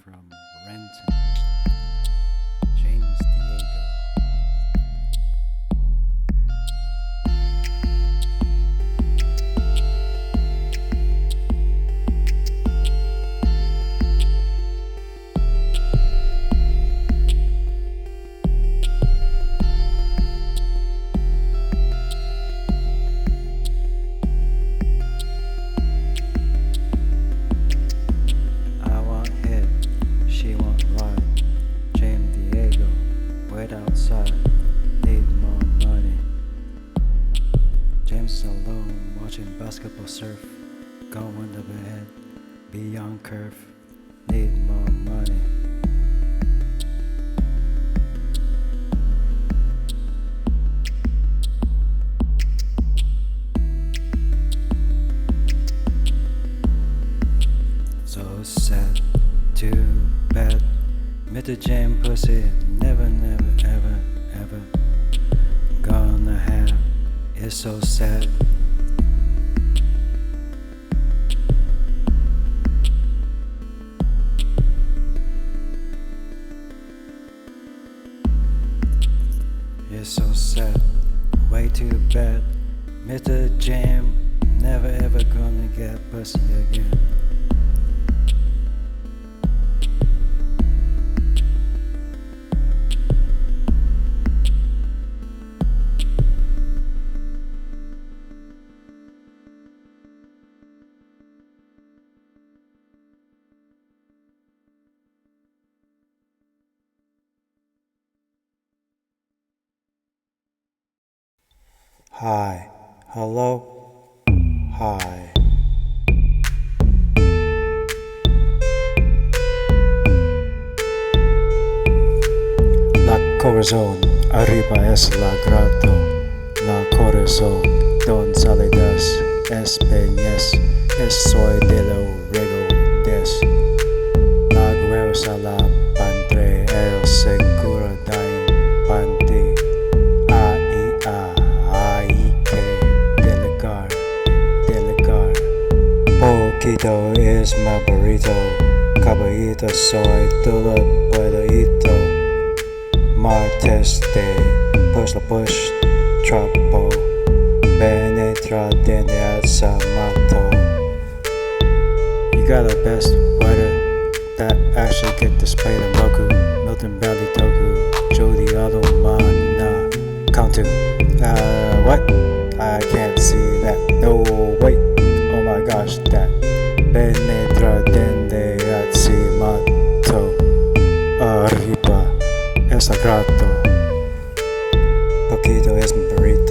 from Renton, James Diego. I want hit, she want ride. James Diego, wait outside, need more money. James is alone, watching basketball surf. Going to bed, beyond curve, need more money. So sad, too bad. Mr. James pussy, never, never, ever, ever gonna have. It's so sad. It's so sad, way too bad. Mr. James, never ever gonna get pussy again. Hi, hello, hi. La corazón arriba es la grado. La corazón don salidas es peñas. Soy de lo rego des. La guerra la pantre el seguro dain panti. Poquito es my burrito, caballito soy todo puedoito. Martes de push la push, trapo, penetra dentro al samato. You got the best weather that actually get displayed in Roku, Milton Valley Doku, Jody Alumana, count to. What? I can't see that. No, wait. Oh my gosh, that penetra dende azimato arriba es sagrado. Poquito es mi burrito.